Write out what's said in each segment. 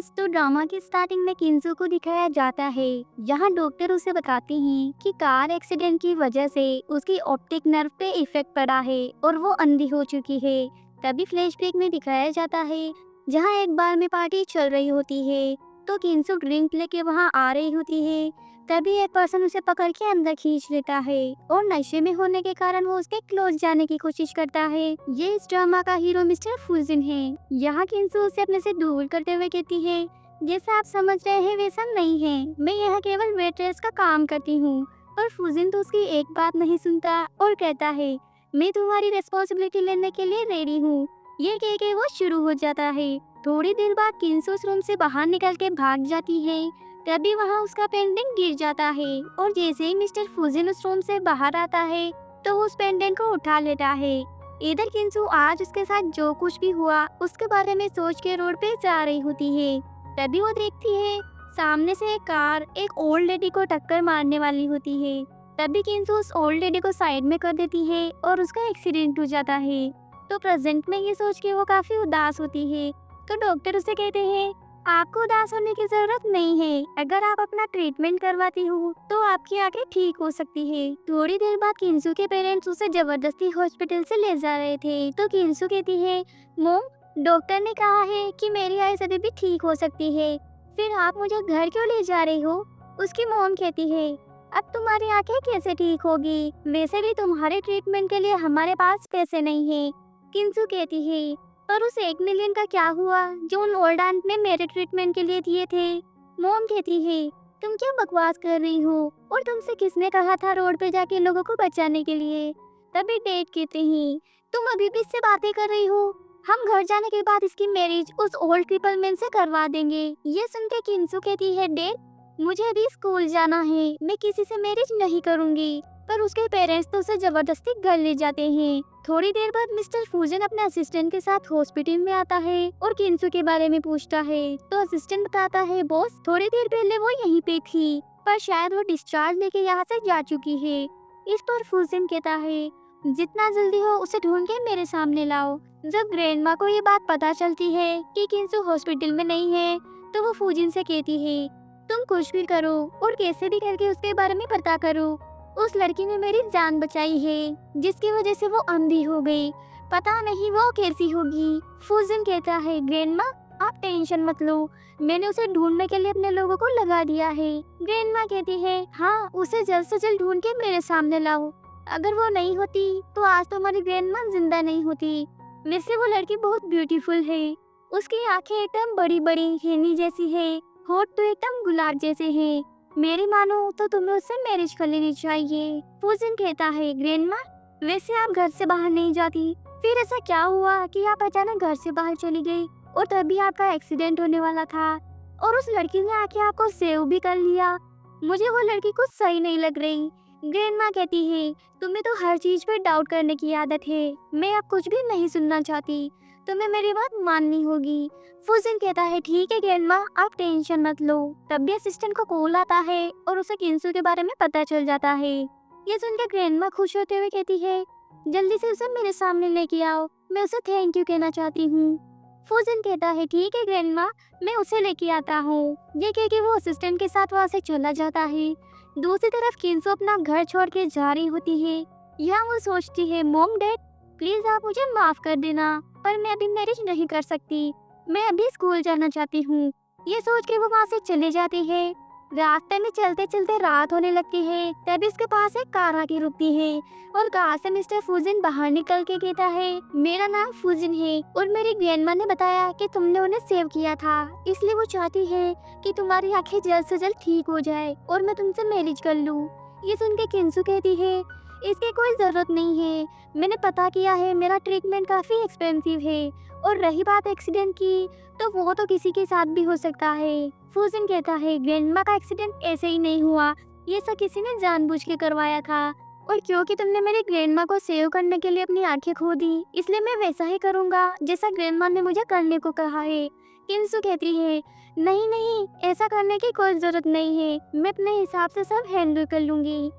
Friends, तो drama की starting में किंजो को दिखाया जाता है जहां डॉक्टर उसे बताते हैं कि कार एक्सीडेंट की वजह से उसकी ऑप्टिक नर्व पे इफेक्ट पड़ा है और वो अंधी हो चुकी है। तभी फ्लैशबैक में दिखाया जाता है जहां एक बार में पार्टी चल रही होती है, तो किंजो ड्रिंक लेके वहां आ रही होती है। तभी एक पर्सन उसे पकड़ के अंदर खींच लेता है और नशे में होने के कारण वो उसके क्लोज जाने की कोशिश करता है। ये इस ड्रामा का हीरो मिस्टर फुजिन है। यहाँ किंजो उसे अपने से दूर करते हुए कहती है, जैसा आप समझ रहे हैं वैसा नहीं है, मैं यहाँ केवल वेट्रेस का काम करती हूँ। पर फुजिन तो उसकी एक बात नहीं सुनता और कहता है, मैं तुम्हारी रिस्पॉन्सिबिलिटी लेने के लिए रेडी हूँ। ये कह के वो शुरू हो जाता है। थोड़ी देर बाद किंजो उस रूम से बाहर निकल के भाग जाती है। तभी वहाँ उसका पेंडेंट गिर जाता है और जैसे ही मिस्टर फुजिन उस रूम से बाहर आता है तो वो उस पेंडेंट को उठा लेता है। इधर किंजो आज उसके साथ जो कुछ भी हुआ उसके बारे में सोच के रोड पे जा रही होती है। तभी वो देखती है सामने से एक कार एक ओल्ड लेडी को टक्कर मारने वाली होती है। तभी किंजो उस ओल्ड लेडी को साइड में कर देती है और उसका एक्सीडेंट हो जाता है। तो प्रेजेंट में ये सोच के वो काफी उदास होती है। तो डॉक्टर उसे कहते हैं, आपको उदास होने की जरूरत नहीं है, अगर आप अपना ट्रीटमेंट करवाती हो तो आपकी आंखें ठीक हो सकती है। थोड़ी देर बाद किंजो के पेरेंट्स उसे जबरदस्ती हॉस्पिटल से ले जा रहे थे। तो किंजो कहती है, मॉम, डॉक्टर ने कहा है कि मेरी आइज़ अभी भी ठीक हो सकती है, फिर आप मुझे घर क्यों ले जा रही हो? उसकी मॉम कहती है, अब तुम्हारी आंखें कैसे ठीक होगी, वैसे भी तुम्हारे ट्रीटमेंट के लिए हमारे पास पैसे नहीं है। किंजो कहती है, पर उस 1 मिलियन का क्या हुआ जो उन ओल्ड आंट ने मेरे ट्रीटमेंट के लिए दिए थे? मॉम कहती है, तुम क्यों बकवास कर रही हो, और तुमसे किसने कहा था रोड पे जाके लोगों को बचाने के लिए? तभी डैड कहते हैं, तुम अभी भी इससे बातें कर रही हो, हम घर जाने के बाद इसकी मैरिज उस ओल्ड क्रिपल मैन से करवा देंगे। ये सुन के किंजो कहती है, डैड, मुझे अभी स्कूल जाना है, मैं किसी से मैरिज नहीं करूंगी। पर उसके पेरेंट्स तो उसे जबरदस्ती घर ले जाते हैं। थोड़ी देर बाद मिस्टर फूजन अपने असिस्टेंट के साथ हॉस्पिटल में आता है और किंजो के बारे में पूछता है। तो असिस्टेंट बताता है, बॉस, थोड़ी देर पहले वो यहीं पे थी, पर शायद वो डिस्चार्ज लेके यहाँ से जा चुकी है। इस पर फूजन कहता है, जितना जल्दी हो उसे ढूंढ के मेरे सामने लाओ। जब ग्रैंडमा को ये बात पता चलती है कि किंजो हॉस्पिटल में नहीं है, तो वो फूजिन से कहती है, तुम कुछ भी करो और कैसे भी करके उसके बारे में पता करो। उस लड़की ने मेरी जान बचाई है जिसकी वजह से वो अंधी हो गई, पता नहीं वो कैसी होगी। फूजिन कहता है, ग्रैंडमा, आप टेंशन मत लो, मैंने उसे ढूंढने के लिए अपने लोगों को लगा दिया है। ग्रैंडमा कहती है, हाँ, उसे जल्द से जल्द ढूंढ के मेरे सामने लाओ, अगर वो नहीं होती तो आज तो हमारी ग्रैंडमा जिंदा नहीं होती। वैसे वो लड़की बहुत ब्यूटीफुल है, उसकी आंखें एकदम बड़ी बड़ी हिरनी जैसी है, होठ तो एकदम गुलाब जैसे हैं। मेरी मानो तो तुम्हें उससे मैरिज कर लेनी चाहिए। फूजिन कहता है, ग्रैंडमा, वैसे आप घर से बाहर नहीं जाती, फिर ऐसा क्या हुआ कि आप अचानक घर से बाहर चली गई, और तभी आपका एक्सीडेंट होने वाला था और उस लड़की ने आके आपको सेव भी कर लिया। मुझे वो लड़की कुछ सही नहीं लग रही। ग्रैंडमा कहती है, तुम्हें तो हर चीज पे डाउट करने की आदत है, मैं अब कुछ भी नहीं सुनना चाहती, तुम्हें मेरी बात माननी होगी। फूजिन कहता है, ठीक है ग्रैंडमा, आप टेंशन मत लो। तभी असिस्टेंट को कॉल आता है और उसे किंजो के बारे में पता चल जाता है। ये सुनकर ग्रैंडमा खुश होते हुए कहती है, जल्दी से उसे मेरे सामने लेके आओ, मैं उसे थैंक यू कहना चाहती हूँ। फूजिन कहता है, ठीक है ग्रैंडमा, मैं उसे लेके आता हूँ। ये कह के वो असिस्टेंट के साथ वहाँ से चला जाता है। दूसरी तरफ किंजो अपना घर छोड़ के जा रही होती है। यहाँ वो सोचती है, मॉम, डैड, प्लीज आप मुझे माफ कर देना, पर मैं अभी मैरिज नहीं कर सकती, मैं अभी स्कूल जाना चाहती हूँ। ये सोच के वो वहाँ से चले जाती है। रास्ते में चलते चलते रात होने लगती है। तभी उसके पास एक कार आके रुकती है और कार से मिस्टर फूजिन बाहर निकल के कहता है, मेरा नाम फूजिन है और मेरी ग्रैंडमा ने बताया कि तुमने उन्हें सेव किया था, इसलिए वो चाहती है कि तुम्हारी आंखें जल्द से जल्द ठीक हो जाए और मैं तुमसे मैरिज कर लूँ। ये सुन के किंजो कहती है, इसकी कोई जरूरत नहीं है, मैंने पता किया है, मेरा ट्रीटमेंट काफी एक्सपेंसिव है, और रही बात एक्सीडेंट की, तो वो तो किसी के साथ भी हो सकता है। फूजिन कहता है, ग्रैंडमा का एक्सीडेंट ऐसे ही नहीं हुआ, ये सब किसी ने जानबूझ के करवाया था, और क्योंकि तुमने मेरी ग्रैंडमा को सेव करने के लिए अपनी आंखें खो दी, इसलिए मैं वैसा ही करूँगा जैसा ग्रैंडमा ने मुझे करने को कहा है। किंजो कहती है, नहीं नहीं, ऐसा करने की कोई जरूरत नहीं है, मैं अपने हिसाब से सब हैंडल कर लूँगी।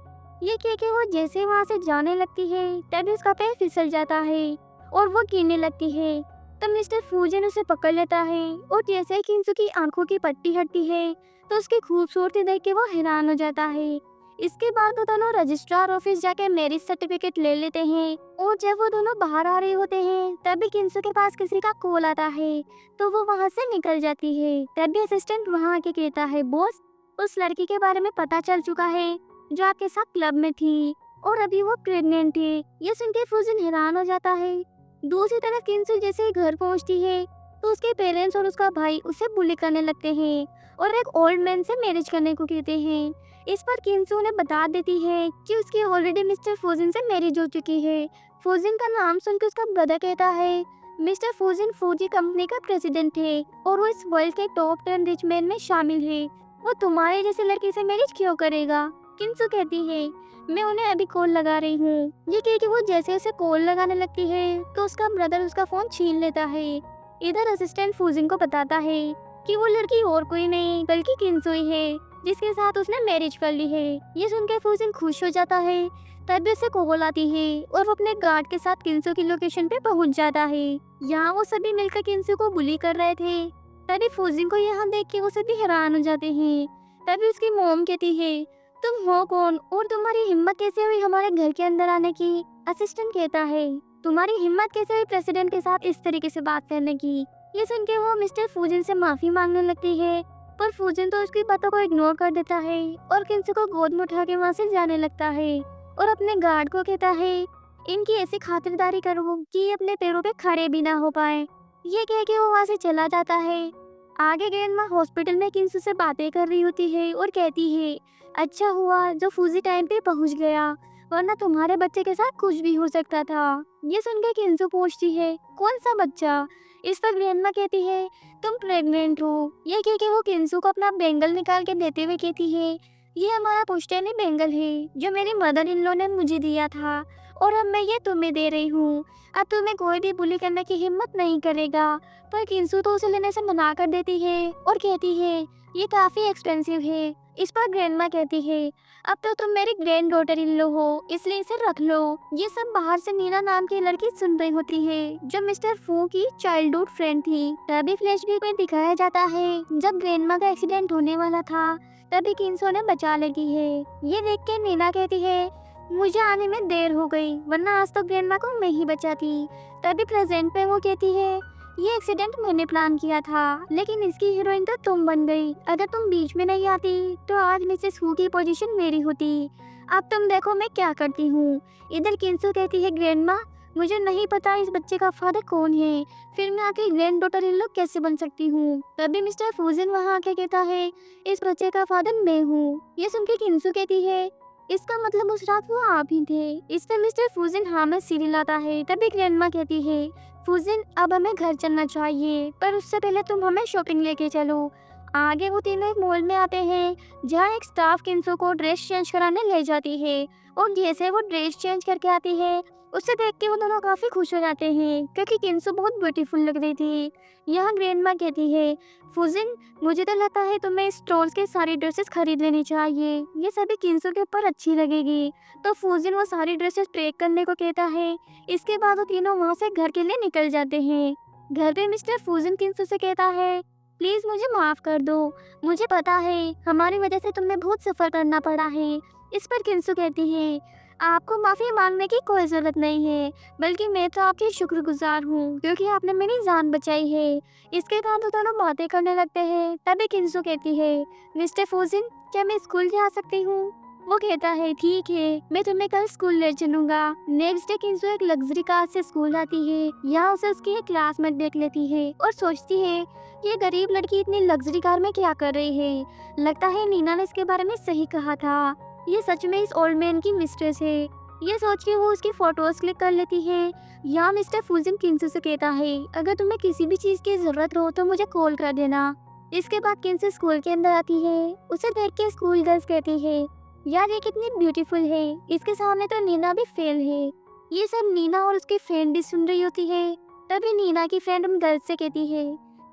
ये कह के वो जैसे वहाँ से जाने लगती है, तभी उसका पैर फिसल जाता है और वो गिरने लगती है। तब मिस्टर फूजिन उसे पकड़ लेता है और जैसे ही किंजू की आंखों की पट्टी हटती है तो उसकी खूबसूरती देख के वो हैरान हो जाता है। इसके बाद वो दोनों रजिस्ट्रार ऑफिस जाके मैरिज सर्टिफिकेट ले लेते हैं और जब वो दोनों बाहर आ रहे होते हैं तभी किंजू के पास किसी का कॉल आता है तो वो वहां से निकल जाती है। तभी असिस्टेंट वहां आके कहता है, बॉस, उस लड़की के बारे में पता चल चुका है जो आपके साथ क्लब में थी और अभी वो प्रेग्नेंट है। ये सुन के फूजिन हैरान हो जाता है। दूसरी तरफ किंजू जैसे ही घर पहुंचती है तो उसके पेरेंट्स और उसका भाई उसे बुली करने लगते हैं और एक ओल्ड मैन से मैरिज करने को कहते हैं। इस पर किंजू उन्हें बता देती है कि उसकी ऑलरेडी मिस्टर फूजिन से मैरिज हो चुकी है। फूजिन का नाम सुनकर उसका ब्रदर कहता है, मिस्टर फूजिन फूजी कंपनी का प्रेसिडेंट है और वो इस वर्ल्ड के टॉप 10 रिच मैन में शामिल है। वो तुम्हारे जैसे लड़की से मैरिज क्यों करेगा? किंजू कहती है, मैं उन्हें अभी कॉल लगा रही हूँ। ये कह के वो जैसे उसे कॉल लगाने लगती है तो उसका ब्रदर उसका फोन छीन लेता है। इधर असिस्टेंट फूजिन को बताता है कि वो लड़की और कोई नहीं बल्कि किंजू ही है जिसके साथ उसने मैरिज कर ली है। ये सुनकर फूजिन खुश हो जाता है। तभी उसे कॉल आती है और वो अपने गार्ड के साथ किंजू की लोकेशन पे पहुंच जाता है। यहाँ वो सभी मिलकर किंजू को बुली कर रहे थे। तभी फूजिन को यहाँ देख के वो सभी हैरान हो जाते हैं। तभी उसकी मॉम कहती है, तुम हो कौन और तुम्हारी हिम्मत कैसे हुई हमारे घर के अंदर आने की? असिस्टेंट कहता है, तुम्हारी हिम्मत कैसे हुई प्रेसिडेंट के साथ इस तरीके से बात करने की? ये सुन के वो मिस्टर फूजिन से माफी मांगने लगती है पर फूजिन तो उसकी बातों को इग्नोर कर देता है और किंजू को गोद में उठा के वहाँ से जाने लगता है और अपने गार्ड को कहता है, इनकी ऐसी खातिरदारी करो कि ये अपने पैरों पे खड़े भी ना हो पाए। ये कह के वो वहाँ से चला जाता है। आगे ग्रैंडमा हॉस्पिटल में किंजू से बातें कर रही होती है और कहती है, अच्छा हुआ जो फूजी टाइम पे पहुंच गया, वरना तुम्हारे बच्चे के साथ कुछ भी हो सकता था। ये सुनकर किंजू पूछती है, कौन सा बच्चा? इस पर ग्रैंडमा कहती है, तुम प्रेग्नेंट हो। ये कह के वो किंजू को अपना बेंगल निकाल के देते हुए कहती है, ये हमारा पुश्तैनी बेंगल है जो मेरी मदर इन लॉ ने मुझे दिया था और अब मैं ये तुम्हें दे रही हूँ। अब तुम्हें कोई भी बुली करने की हिम्मत नहीं करेगा। पर किंजू तो उसे लेने से मना कर देती है और कहती है, ये काफी एक्सपेंसिव है। इस पर ग्रैंडमा कहती है, अब तो तुम मेरी ग्रैंड डॉटर इन लो हो इसलिए इसे रख लो। ये सब बाहर से नीना नाम की लड़की सुन रही होती है जो मिस्टर फू की चाइल्डहुड फ्रेंड थी। तभी फ्लैशबैक में दिखाया जाता है जब ग्रैंडमा का एक्सीडेंट होने वाला था तभी किंजू ने बचा लेती है। ये देख के नीना कहती है, मुझे आने में देर हो गई वरना आज तो ग्रैंडमा को मैं ही बचाती। तभी प्रेजेंट पे वो कहती है, ये एक्सीडेंट मैंने प्लान किया था लेकिन इसकी हीरोइन तो तुम बन गई। अगर तुम बीच में नहीं आती तो आज मिसेस हू की पोजीशन मेरी होती। अब तुम देखो मैं क्या करती हूँ। इधर किंजू कहती है, ग्रैंडमा मुझे नहीं पता इस बच्चे का फादर कौन है, फिर मैं आपकी ग्रैंड डॉटर इन लोग कैसे बन सकती हूँ। तभी मिस्टर फूजिन वहाँ आके कहता है, इस बच्चे का फादर मैं हूँ। ये सुन के किंजू कहती है, इसका मतलब उस रात वो आप ही थे। इस पर मिस्टर फूजिन हाँ में सिर हिलाता है। तभी ग्रैंडमा कहती है, फूजिन अब हमें घर चलना चाहिए पर उससे पहले तुम हमें शॉपिंग लेके चलो। आगे वो तीनों एक मॉल में आते हैं जहाँ एक स्टाफ किंजू को ड्रेस चेंज कराने ले जाती है और जैसे वो ड्रेस चेंज करके आती है उसे देख के वो दोनों काफी खुश हो जाते हैं क्योंकि किंजू बहुत ब्यूटीफुल लग रही थी। यहाँ ग्रैंडमा कहती है, फूजिन मुझे तो लगता है तुम्हें इस स्टोर्स के सारी ड्रेसेस खरीद लेनी चाहिए, ये सभी किंजू के ऊपर अच्छी लगेगी। तो फूजिन वो सारी ड्रेसेस पैक करने को कहता है। इसके बाद वो तीनों वहाँ से घर के लिए निकल जाते हैं। घर पे मिस्टर फूजिन किंजू से कहता है, प्लीज मुझे माफ कर दो, मुझे पता है हमारी वजह से तुम्हें बहुत सफर करना पड़ा है। इस पर किंजू कहती है, आपको माफी मांगने की कोई जरूरत नहीं है बल्कि मैं तो आपकी शुक्रगुजार हूँ क्योंकि आपने मेरी जान बचाई है। इसके बाद वो दोनों बातें करने लगते हैं। तभी किंजू कहती है, मिस्टर फूजिन क्या मैं स्कूल जा सकती हूँ? वो कहता है, ठीक है मैं तुम्हें कल स्कूल ले चलूंगा। नेक्स्ट डे किंजू एक लग्जरी कार से स्कूल आती है। यहाँ उसे उसकी एक क्लासमेट देख लेती है और सोचती है ये गरीब लड़की इतनी लग्जरी कार में क्या कर रही है। लगता है नीना ने इसके बारे में सही कहा था, ये सच में इस ओल्ड मैन की मिस्ट्रेस है। ये सोच के वो उसकी फोटोज क्लिक कर लेती है। यहाँ मिस्टर फूजिन किंजू से कहता है, अगर तुम्हें किसी भी चीज की जरूरत हो तो मुझे कॉल कर देना। इसके बाद किंजू स्कूल के अंदर आती है। उसे देख के स्कूल गर्ल्स कहती है, यार ये कितनी ब्यूटीफुल है, इसके सामने तो नीना भी फेल है। ये सब नीना और उसकी फ्रेंड भी सुन रही होती है। तभी नीना की फ्रेंड उन गर्ल्स से कहती है,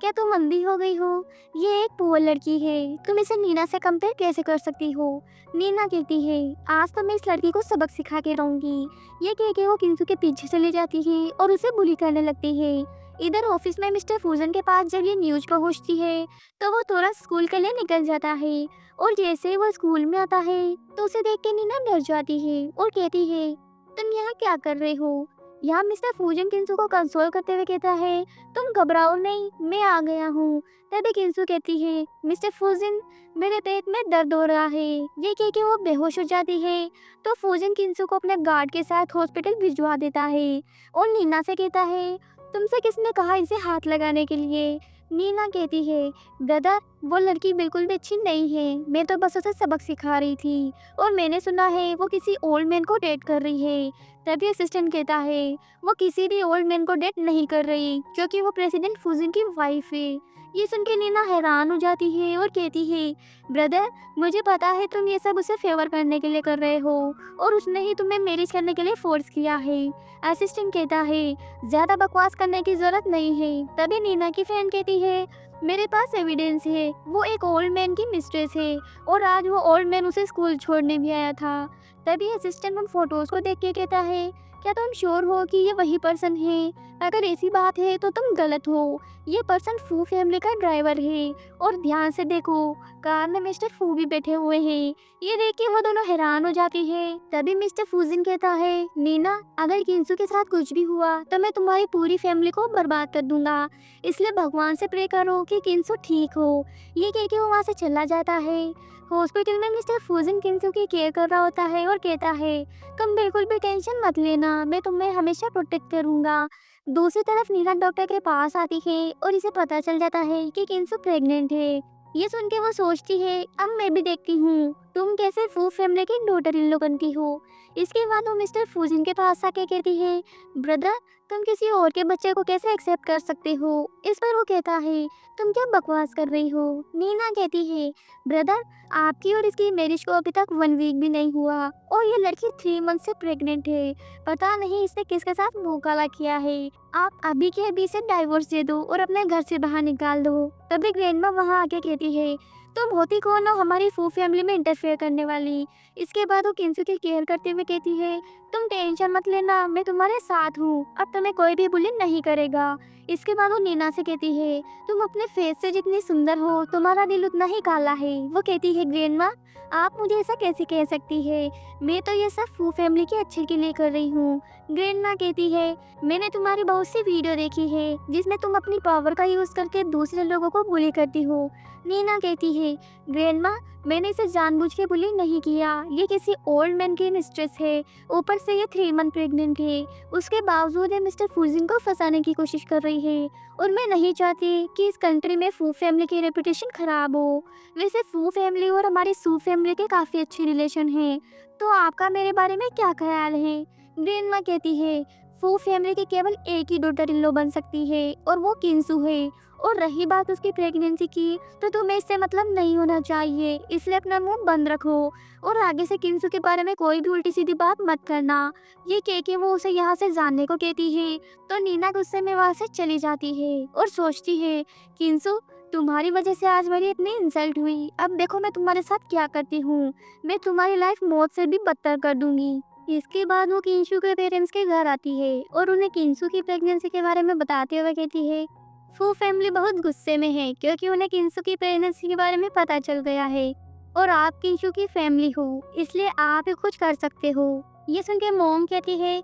क्या तुम अंधी हो गई हो? ये एक पुअर लड़की है, तुम इसे नीना से कंपेयर कैसे कर सकती हो? नीना कहती है, आज तो मैं इस लड़की को सबक सिखा के रहूंगी। ये कह के वो किंजू के पीछे चली जाती है और उसे बुली करने लगती है। इधर ऑफिस में मिस्टर फूजन के पास जब ये न्यूज पहुंचती है तो वो तुरंत स्कूल के लिए निकल जाता है। और जैसे ही वो स्कूल में आता है तो उसे देख के नीना डर जाती है और कहती है, तुम यहाँ क्या कर रहे हो? यहाँ मिस्टर फूजन किंसू को कंसोल करते हुए कहता है, तुम घबराओ नहीं, मैं आ गया हूँ। तभी किंसू कहती है, मिस्टर फूजन मेरे पेट में दर्द हो रहा है। ये कह के वो बेहोश हो जाती है। तो फूजन किंसू को अपने गार्ड के साथ हॉस्पिटल भिजवा देता है और नीना से कहता है, तुमसे किसने कहा इसे हाथ लगाने के लिए? नीना कहती है, ब्रदर वो लड़की बिल्कुल भी अच्छी नहीं है, मैं तो बस उसे सबक सिखा रही थी और मैंने सुना है वो किसी ओल्ड मैन को डेट कर रही है। तभी असिस्टेंट कहता है, वो किसी भी ओल्ड मैन को डेट नहीं कर रही क्योंकि वो प्रेसिडेंट फूजन की वाइफ है। ये सुन के नीना हैरान हो जाती है और कहती है, ब्रदर मुझे पता है तुम ये सब उसे फेवर करने के लिए कर रहे हो और उसने ही तुम्हें मैरिज करने के लिए फोर्स किया है। असिस्टेंट कहता है, ज्यादा बकवास करने की जरूरत नहीं है। तभी नीना की फ्रेंड कहती है, मेरे पास एविडेंस है, वो एक ओल्ड मैन की मिस्ट्रेस है और आज वो ओल्ड मैन उसे स्कूल छोड़ने भी आया था। तभी असिस्टेंट उन फोटोज को देख के कहता है, क्या तुम श्योर हो कि ये वही पर्सन है? अगर ऐसी बात है तो तुम गलत हो, ये पर्सन फू फैमिली का ड्राइवर है। और ध्यान से देखो, कार में मिस्टर फू भी बैठे हुए हैं। ये देख के वो दोनों हैरान हो जाती है। तभी मिस्टर फूजिन कहता है, नीना अगर किंसू के साथ कुछ भी हुआ तो मैं तुम्हारी पूरी फैमिली को बर्बाद कर दूंगा, इसलिए भगवान से प्रे करो कि किंसू ठीक हो। ये कह के वो वहाँ से चला जाता है। हॉस्पिटल में मिस्टर फूजिन किंसू की केयर कर रहा होता है और कहता है, तुम बिल्कुल भी टेंशन मत लेना, मैं तुम्हें हमेशा प्रोटेक्ट करूंगा। दूसरी तरफ नीना डॉक्टर के पास आती है और इसे पता चल जाता है कि किंसू प्रेग्नेंट है। ये सुन के वो सोचती है, अब मैं भी देखती हूँ तुम कैसे फू फैमिली की डॉटर इन लो बनती हो। इसके बाद वो मिस्टर फूजिन के पास आके कहती है, ब्रदर तुम किसी और के बच्चे को कैसे एक्सेप्ट कर सकते हो? इस पर वो कहता है, तुम क्या बकवास कर रही हो? नीना कहती है, ब्रदर आपकी और इसकी मैरिज को अभी तक 1 वीक भी नहीं हुआ और ये लड़की 3 मंथ से प्रेग्नेंट है। पता नहीं इसने किसके साथ मुंह काला किया है। आप अभी के अभी से डाइवोर्स दे दो और अपने घर से बाहर निकाल दो। तभी ग्रैंडमा वहाँ आके कहती है, तुम होती कौन हो हमारी फू फैमिली में इंटरफेयर करने वाली? इसके बाद वो किंसू की केयर करते हुए कहती है, तुम टेंशन मत लेना, मैं तुम्हारे साथ हूँ, अब तुम्हें कोई भी बुली नहीं करेगा। इसके बाद वो नीना से कहती है, तुम अपने फेस से जितनी सुंदर हो तुम्हारा दिल उतना ही काला है। वो कहती है, ग्रैंडमा आप मुझे ऐसा कैसे कह सकती है? मैं तो ये सब फू फैमिली के अच्छे के लिए कर रही हूँ। ग्रैंडमा कहती है, मैंने तुम्हारी बहुत सी वीडियो देखी है जिसमें तुम अपनी पावर का यूज करके दूसरे लोगों को बुली करती हो। नीना कहती है, ग्रैंडमा मैंने इसे जानबूझ के बुली नहीं किया, ये किसी ओल्ड मैन की मिस्ट्रेस है, ऊपर से ये 3 मंथ प्रेग्नेंट है। उसके बावजूद ये मिस्टर फूजिन को फंसाने की कोशिश कर रही है और मैं नहीं चाहती कि इस कंट्री में फू फैमिली की रेपुटेशन खराब हो। वैसे फू फैमिली और हमारी सू फैमिली के काफ़ी अच्छे रिलेशन हैं, तो आपका मेरे बारे में क्या ख्याल है? ग्रैंडमा कहती है, फू फैमिली की केवल एक ही डॉटर इन लॉ बन सकती है और वो किंसू है। और रही बात उसकी प्रेगनेंसी की, तो तुम्हें इससे मतलब नहीं होना चाहिए, इसलिए अपना मुंह बंद रखो और आगे से किंसू के बारे में कोई भी उल्टी सीधी बात मत करना। ये कह के वो उसे यहाँ से जानने को कहती है तो नीना गुस्से में वहाँ से चली जाती है और सोचती है, किंसू तुम्हारी वजह से आज मेरी इतनी इंसल्ट हुई, अब देखो मैं तुम्हारे साथ क्या करती हूँ, मैं तुम्हारी लाइफ मौत से भी बदतर कर दूंगी। इसके बाद वो किंसू के पेरेंट्स के घर आती है और उन्हें किंसू की प्रेगनेंसी के बारे में बताते हुए कहती है, फू फैमिली बहुत गुस्से में है क्योंकि उन्हें किंसू की प्रेगनेंसी के बारे में पता चल गया है और आप किंसू की फैमिली हो, इसलिए आप ही कुछ कर सकते हो। ये सुन के मॉम कहती है,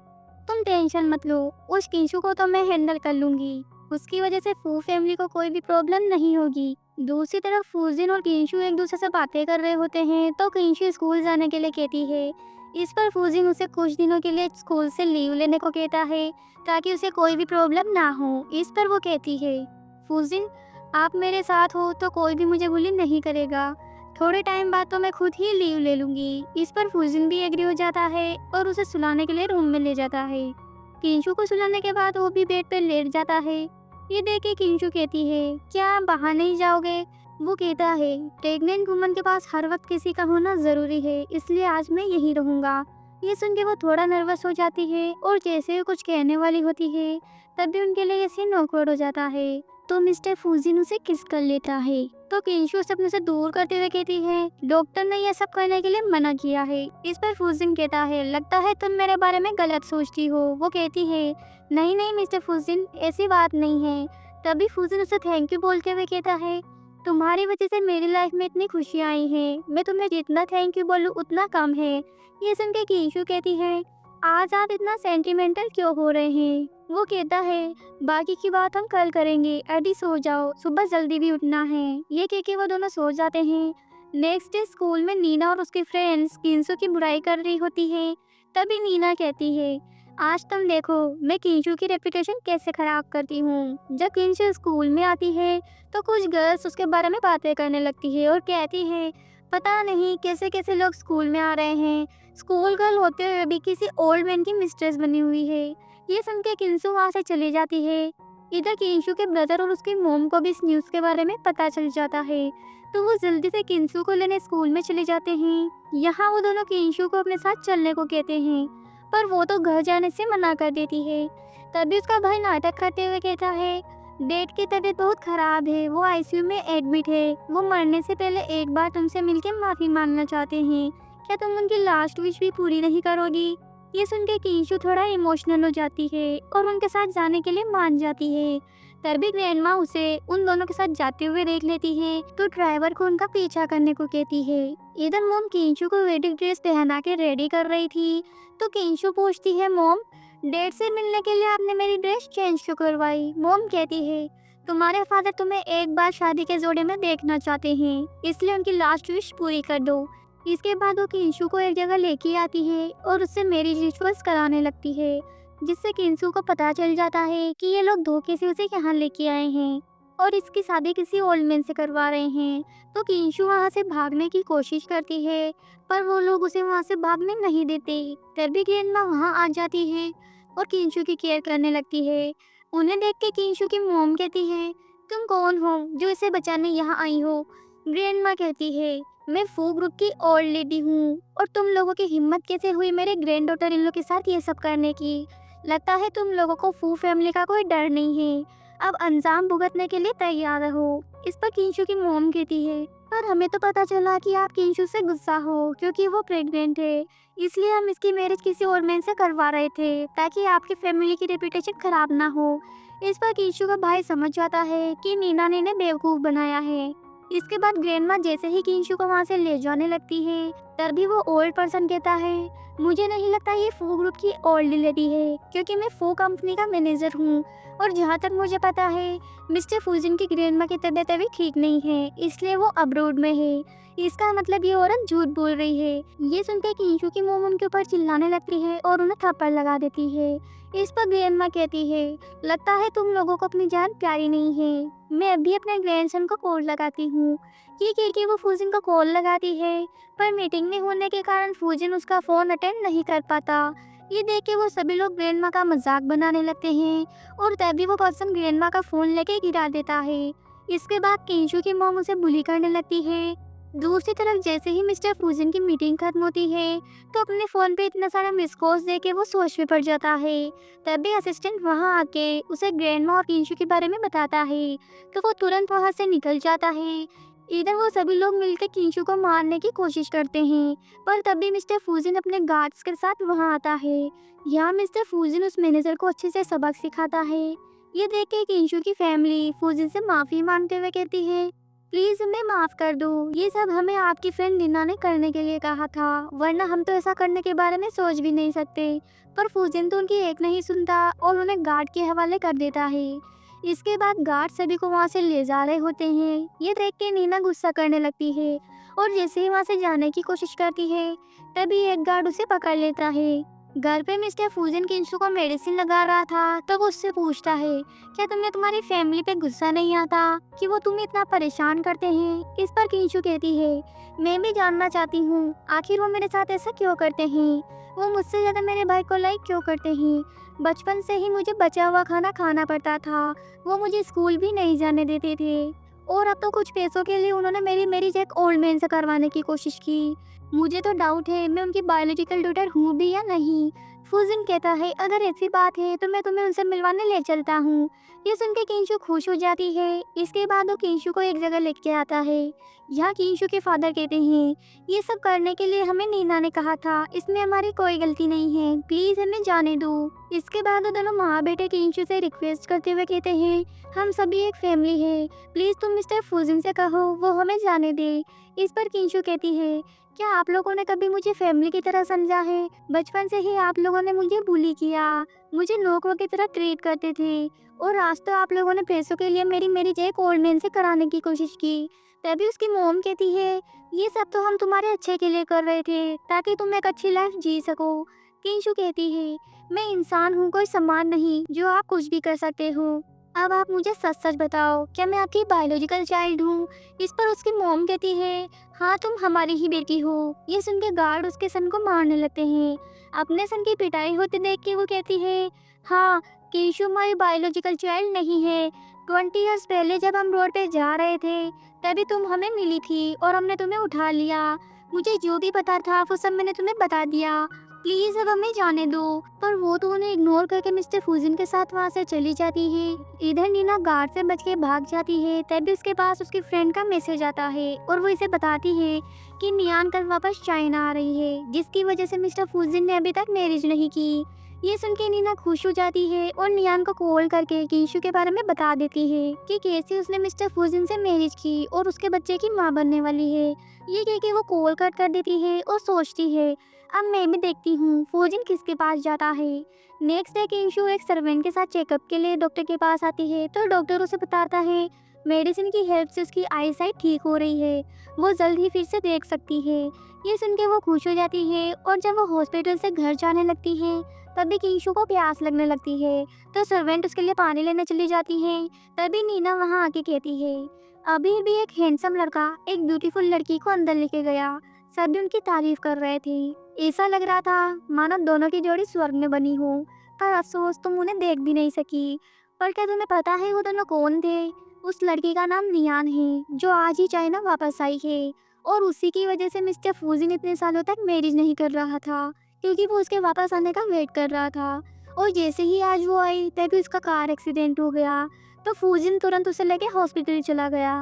तुम टेंशन मत लो, उस किंसू को तो मैं हैंडल कर लूंगी, उसकी वजह से फू फैमिली को कोई भी प्रॉब्लम नहीं होगी। दूसरी तरफ फूजिन और किंसू एक दूसरे से बातें कर रहे होते हैं तो किंसू स्कूल जाने के लिए कहती है। इस पर फूजिन उसे कुछ दिनों के लिए स्कूल से लीव लेने को कहता है ताकि उसे कोई भी प्रॉब्लम ना हो। इस पर वो कहती है, फूजिन आप मेरे साथ हो तो कोई भी मुझे बुली नहीं करेगा, थोड़े टाइम बाद तो मैं खुद ही लीव ले लूंगी। इस पर फूजिन भी एग्री हो जाता है और उसे सुलाने के लिए रूम में ले जाता है। किंशु को सुलाने के बाद वो भी बेड पर लेट जाता है। ये देख के किंशु कहती है, क्या आप बाहर नहीं जाओगे? वो कहता है, प्रेग्नेंट वुमन के पास हर वक्त किसी का होना जरूरी है, इसलिए आज मैं यहीं रहूंगा। ये सुन के वो थोड़ा नर्वस हो जाती है और जैसे ही कुछ कहने वाली होती है तब भी उनके लिए ये सीन awkward हो जाता है। तो मिस्टर फूजिन उसे किस कर लेता है। तो किंशु उसे अपने से दूर करते हुए कहती है, डॉक्टर ने यह सब करने के लिए मना किया है। इस पर फूजिन कहता है, लगता है तुम मेरे बारे में गलत सोचती हो। वो कहती है, नहीं नहीं मिस्टर फूजिन, ऐसी बात नहीं है। तभी फूजिन उसे थैंक यू बोलते हुए कहता है, तुम्हारी वजह से मेरी लाइफ में इतनी खुशियाँ आई हैं। मैं तुम्हें जितना थैंक यू बोलूँ उतना कम है। ये सुन के किंशु कहती है, आज आप इतना सेंटिमेंटल क्यों हो रहे हैं। वो कहता है, बाकी की बात हम कल करेंगे, अभी सो जाओ, सुबह जल्दी भी उठना है। ये कह के वो दोनों सो जाते हैं। नेक्स्ट डे स्कूल में नीना और उसकी फ्रेंड्स किंशु की बुराई कर रही होती है। तभी नीना कहती है, आज तुम देखो मैं किंशु की रेपुटेशन कैसे खराब करती हूँ। जब किंशु स्कूल में आती है तो कुछ गर्ल्स उसके बारे में बातें करने लगती है और कहती है, पता नहीं कैसे कैसे लोग स्कूल में आ रहे हैं, स्कूल गर्ल होते हुए भी किसी ओल्ड मैन की मिस्ट्रेस बनी हुई है। ये सुन के किंशु वहाँ से चली जाती है। इधर किंशु के ब्रदर और उसकी मोम को भी इस न्यूज़ के बारे में पता चल जाता है, तो वो जल्दी से किंशु को लेने स्कूल में चले जाते हैं। यहाँ वो दोनों किंशु को अपने साथ चलने को कहते हैं, पर वो तो घर जाने से मना कर देती है। तभी उसका भाई नाटक करते हुए कहता है, डैड की तबीयत बहुत खराब है, वो आईसीयू में एडमिट है। वो मरने से पहले एक बार तुमसे मिलके माफ़ी मांगना चाहते हैं। क्या तुम उनकी लास्ट विश भी पूरी नहीं करोगी। ये सुन के किंशु थोड़ा इमोशनल हो जाती है और उनके साथ जाने के लिए मान जाती है। तभी ग्रैंडमा उसे उन दोनों के साथ जाते हुए देख लेती है, तो ड्राइवर को उनका पीछा करने को कहती है। इधर मोम किंशु को वेडिंग ड्रेस पहना के रेडी कर रही थी, तो किंशु पूछती है, मोम डैड से मिलने के लिए आपने मेरी ड्रेस चेंज क्यों करवाई। मोम कहती है, तुम्हारे फादर तुम्हें एक बार शादी के जोड़े में देखना चाहते हैं, इसलिए उनकी लास्ट विश पूरी कर दो। इसके बाद वो किंशु को एक जगह लेके आती है और उससे मैरिज रिचुअल्स कराने लगती है, जिससे किंशु को पता चल जाता है कि ये लोग धोखे से उसे यहाँ लेके आए हैं और इसकी शादी किसी ओल्ड मैन से करवा रहे हैं। तो किंशु वहाँ से भागने की कोशिश करती है, पर वो लोग उसे वहाँ से भागने नहीं देते। तभी ग्रैंडमा वहाँ आ जाती है और किंशु की केयर करने लगती है। उन्हें देख के किंशु की मॉम कहती है, तुम कौन हो जो इसे बचाने यहाँ आई हो। ग्रैंडमा कहती है, मैं फू ग्रुप की ओल्ड लेडी हूँ और तुम लोगों की हिम्मत कैसे हुई मेरे ग्रैंड डॉटर इन लोग के साथ ये सब करने की। लगता है तुम लोगों को फू फैमिली का कोई डर नहीं है, अब अंजाम भुगतने के लिए तैयार रहो। इस पर किंशु की मॉम कहती है, पर हमें तो पता चला कि आप किंशु से गुस्सा हो क्योंकि वो प्रेग्नेंट है, इसलिए हम इसकी मैरिज किसी और मैन से करवा रहे थे ताकि आपकी फैमिली की रेपुटेशन खराब ना हो। इस पर किंशु का भाई समझ जाता है कि नीना ने इन्हें बेवकूफ़ बनाया है। इसके बाद ग्रैंडमा जैसे ही किंशु को वहाँ से ले जाने लगती है, तभी वो ओल्ड पर्सन कहता है, मुझे नहीं लगता ये फू ग्रुप की ओल्ड लेडी है, क्योंकि मैं फू कंपनी का मैनेजर हूँ और जहाँ तक मुझे पता है मिस्टर फूजिन की ग्रैंडमा की तबीयत अभी ठीक नहीं है, इसलिए वो अब्रोड में है। इसका मतलब ये औरत झूठ बोल रही है। ये सुनकर किंशु की मोम उनके ऊपर चिल्लाने लगती है और उन्हें थप्पड़ लगा देती है। इस पर ग्रैंडमा कहती है, लगता है तुम लोगों को अपनी जान प्यारी नहीं है, मैं अभी अपने ग्रैंडसन को कॉल लगाती हूँ। ये कह के वो फूजिन को कॉल लगाती है, पर मीटिंग में होने के कारण फूजिन उसका फ़ोन अटेंड नहीं कर पाता। ये देख के वो सभी लोग ग्रैंडमा का मजाक बनाने लगते हैं और तभी वो पर्सन ग्रैंडमा का फ़ोन लेके गिरा देता है। इसके बाद किंशु की मॉम उसे बुली करने लगती है। दूसरी तरफ जैसे ही मिस्टर फूजिन की मीटिंग खत्म होती है, तो अपने फ़ोन पे इतना सारा मिस कॉल्स दे के वो सोच में पड़ जाता है। तभी असिस्टेंट वहाँ आके उसे ग्रैंडमा और किंशु के बारे में बताता है, तो वो तुरंत वहाँ से निकल जाता है। इधर वो सभी लोग मिलकर किंशु को मारने की कोशिश करते हैं, पर तभी मिस्टर फूजिन अपने गार्ड्स के साथ वहाँ आता है। यहाँ मिस्टर फूजिन उस मैनेजर को अच्छे से सबक सिखाता है। ये देख के किंशु की फैमिली फूजिन से माफ़ी मांगते हुए कहती है, प्लीज़ हमें माफ़ कर दो, ये सब हमें आपकी फ्रेंड नीना ने करने के लिए कहा था, वरना हम तो ऐसा करने के बारे में सोच भी नहीं सकते। पर फूजिन तो उनकी एक नहीं सुनता और उन्हें गार्ड के हवाले कर देता है। इसके बाद गार्ड सभी को वहाँ से ले जा रहे होते हैं। ये देख के नीना गुस्सा करने लगती है और जैसे ही वहाँ से जाने की कोशिश करती है, तभी एक गार्ड उसे पकड़ लेता है। घर पे मिस्टर फूजिन किंशु को मेडिसिन लगा रहा था, तो वो उससे पूछता है, क्या तुम्हें तुम्हारी फैमिली पे गुस्सा नहीं आता कि वो तुम्हें इतना परेशान करते हैं। इस पर किंशु कहती है, मैं भी जानना चाहती हूँ आखिर वो मेरे साथ ऐसा क्यों करते हैं, वो मुझसे ज़्यादा मेरे भाई को लाइक क्यों करते हैं। बचपन से ही मुझे बचा हुआ खाना खाना पड़ता था, वो मुझे स्कूल भी नहीं जाने देते थे और अब तो कुछ पैसों के लिए उन्होंने मेरी मैरिज एक ओल्ड मैन से करवाने की कोशिश की। मुझे तो डाउट है मैं उनकी बायोलॉजिकल डॉटर हूँ भी या नहीं। फूजिन कहता है अगर ऐसी बात है तो मैं तुम्हें उनसे मिलवाने ले चलता हूँ। ये सुन के किंशु खुश हो जाती है। इसके बाद वो किंशु को एक जगह लेके आता है। यहाँ किंशु के फादर कहते हैं ये सब करने के लिए हमें नीना ने कहा था, इसमें हमारी कोई गलती नहीं है, प्लीज हमें जाने दो। इसके बाद वो दोनों माँ बेटे किंशु से रिक्वेस्ट करते हुए कहते हैं हम सभी एक फैमिली है, प्लीज तुम मिस्टर फूजिन से कहो वो हमें जाने दे। इस पर किंशु कहती है क्या आप लोगों ने कभी मुझे फैमिली की तरह समझा है? बचपन से ही आप लोगों ने मुझे बुली किया, मुझे नौकरों की तरह ट्रीट करते थे और आज तो आप लोगों ने पैसों के लिए मेरी मैरिज एक ओल्ड मैन से कराने की कोशिश की। तभी उसकी मोम कहती है ये सब तो हम तुम्हारे अच्छे के लिए कर रहे थे ताकि तुम एक अच्छी लाइफ जी सको। किंशु कहती है मैं इंसान हूँ, कोई सम्मान नहीं जो आप कुछ भी कर सकते हो। अब आप मुझे सच सच बताओ क्या मैं आपकी बायोलॉजिकल चाइल्ड हूँ? इस पर उसकी मोम कहती है हाँ तुम हमारी ही बेटी हो। ये सुन के गार्ड उसके सन को मारने लगते हैं। अपने सन की पिटाई होते देख के वो कहती है हाँ केशु हमारी बायोलॉजिकल चाइल्ड नहीं है। 20 ईयर्स पहले जब हम रोड पे जा रहे थे तभी तुम हमें मिली थी और हमने तुम्हें उठा लिया। मुझे जो भी पता था वो सब मैंने तुम्हें बता दिया, प्लीज अब हमें जाने दो। पर वो तो उन्हें इग्नोर करके मिस्टर फूजिन के साथ वहाँ से चली जाती है। इधर नीना गार्ड से बच के भाग जाती है। तभी उसके पास उसकी फ्रेंड का मैसेज आता है और वो इसे बताती है कि नियान कल वापस चाइना आ रही है जिसकी वजह से मिस्टर फूजिन ने अभी तक मैरिज नहीं की। ये सुन के नीना खुश हो जाती है और नियान को कॉल करके किंशु के बारे में बता देती है कि कैसे उसने मिस्टर फूजिन से मैरिज की और उसके बच्चे की माँ बनने वाली है। ये कह के वो कॉल कट कर देती है और सोचती है अब मैं भी देखती हूँ फूजिन किसके पास जाता है। नेक्स्ट डे किंशु एक सर्वेंट के साथ चेकअप के लिए डॉक्टर के पास आती है तो डॉक्टर उसे बताता है मेडिसिन की हेल्प से उसकी आई साइट ठीक हो रही है, वो जल्द ही फिर से देख सकती है। ये सुन के वो खुश हो जाती है और जब वो हॉस्पिटल से घर जाने लगती है तभी किंशु को प्यास लगने लगती है तो सर्वेंट उसके लिए पानी लेने चली जाती है। तभी नीना वहाँ आके कहती है अभी भी एक हैंडसम लड़का एक ब्यूटीफुल लड़की को अंदर लेके गया, सभी उनकी तारीफ कर रहे थे। ऐसा लग रहा था मानो दोनों की जोड़ी स्वर्ग में बनी हो, पर अफसोस तुम उन्हें देख भी नहीं सकी। पर क्या तुम्हें पता है वो दोनों कौन थे? उस लड़की का नाम नियान है जो आज ही चाइना वापस आई है और उसी की वजह से मिस्टर फूजिन इतने सालों तक मैरिज नहीं कर रहा था क्योंकि वो उसके वापस आने का वेट कर रहा था। और जैसे ही आज वो आई तभी उसका कार एक्सीडेंट हो गया तो फूजिन तुरंत उसे लेके हॉस्पिटल चला गया।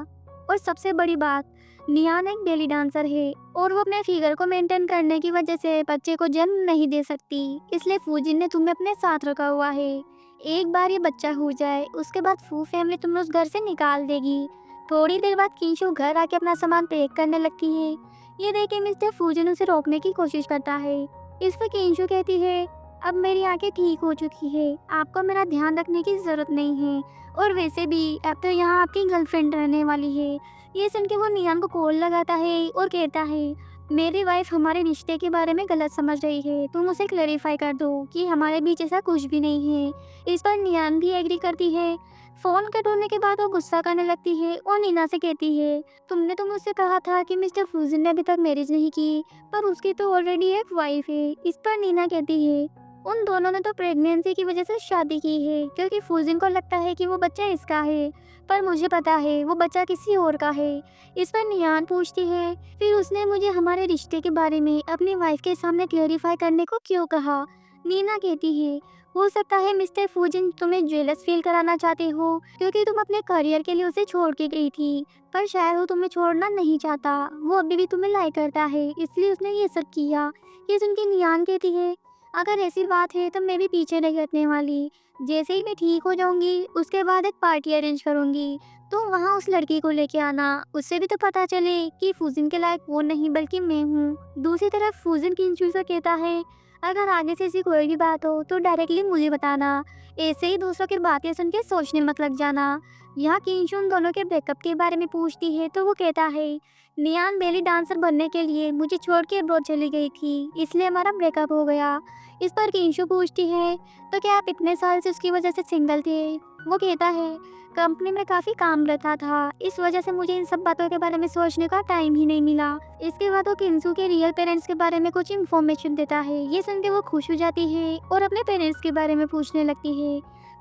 और सबसे बड़ी बात नियान एक बेली डांसर है और वो अपने फिगर को मेंटेन करने की वजह से बच्चे को जन्म नहीं दे सकती, इसलिए फूजिन ने तुम्हें अपने साथ रखा हुआ है। एक बार ये बच्चा हो जाए उसके बाद फू फैमिली तुम्हें उस घर से निकाल देगी। थोड़ी देर बाद किंशु घर आके अपना सामान पैक करने लगती है। ये देख के मिस्टर फूजिन उसे रोकने की कोशिश करता है। इस पर किंशु कहती है अब मेरी आंखें ठीक हो चुकी है, आपको मेरा ध्यान रखने की जरूरत नहीं है और वैसे भी अब तो यहाँ आपकी गर्लफ्रेंड रहने वाली है। ये सुन के वो नियान को कॉल लगाता है और कहता है मेरी वाइफ हमारे रिश्ते के बारे में गलत समझ रही है, तुम उसे क्लैरिफाई कर दो कि हमारे बीच ऐसा कुछ भी नहीं है। इस पर नियान भी एग्री करती है। फोन कट होने के बाद वो गुस्सा करने लगती है और नीना से कहती है तुमने तो मुझसे कहा था कि मिस्टर फूजिन ने अभी तक मैरिज नहीं की, पर उसकी तो ऑलरेडी एक वाइफ है। इस पर नीना कहती है उन दोनों ने तो प्रेगनेंसी की वजह से शादी की है क्योंकि फूजिन को लगता है कि वो बच्चा इसका है, पर मुझे पता है वो बच्चा किसी और का है। इस पर नियान पूछती है फिर उसने मुझे हमारे रिश्ते के बारे में अपनी वाइफ के सामने क्लेरिफाई करने को क्यों कहा? नीना कहती है हो सकता है मिस्टर फूजिन तुम्हें जेलस फील कराना चाहते हो क्योंकि तुम अपने करियर के लिए उसे छोड़ के गई थी, पर शायद वो तुम्हें छोड़ना नहीं चाहता, वो अभी भी तुम्हें लाइक करता है इसलिए उसने ये सब किया। ये सुन के नियान कहती है अगर ऐसी बात है तो मैं भी पीछे नहीं हटने वाली। जैसे ही मैं ठीक हो जाऊंगी उसके बाद एक पार्टी अरेंज करूंगी, तो वहाँ उस लड़की को लेके आना, उससे भी तो पता चले कि फूजिन के लायक वो नहीं बल्कि मैं हूँ। दूसरी तरफ फूजिन किंशु से कहता है अगर आगे से ऐसी कोई भी बात हो तो डायरेक्टली मुझे बताना, ऐसे ही दूसरों की बातें सुन के सोचने मत लग जाना। यहाँ किंशु उन दोनों के ब्रेकअप के बारे में पूछती है तो वो कहता है नियान बेली डांसर बनने के लिए मुझे छोड़ के अब्रॉड चली गई थी इसलिए हमारा ब्रेकअप हो गया। इस पर किंशु पूछती है तो क्या आप इतने साल से उसकी वजह से सिंगल थे? वो कहता है कंपनी में काफ़ी काम रहता था, इस वजह से मुझे इन सब बातों के बारे में सोचने का टाइम ही नहीं मिला। इसके बाद वो किंशु के रियल पेरेंट्स के बारे में कुछ इन्फॉर्मेशन देता है। ये सुन के वो खुश हो जाती है और अपने पेरेंट्स के बारे में पूछने लगती है।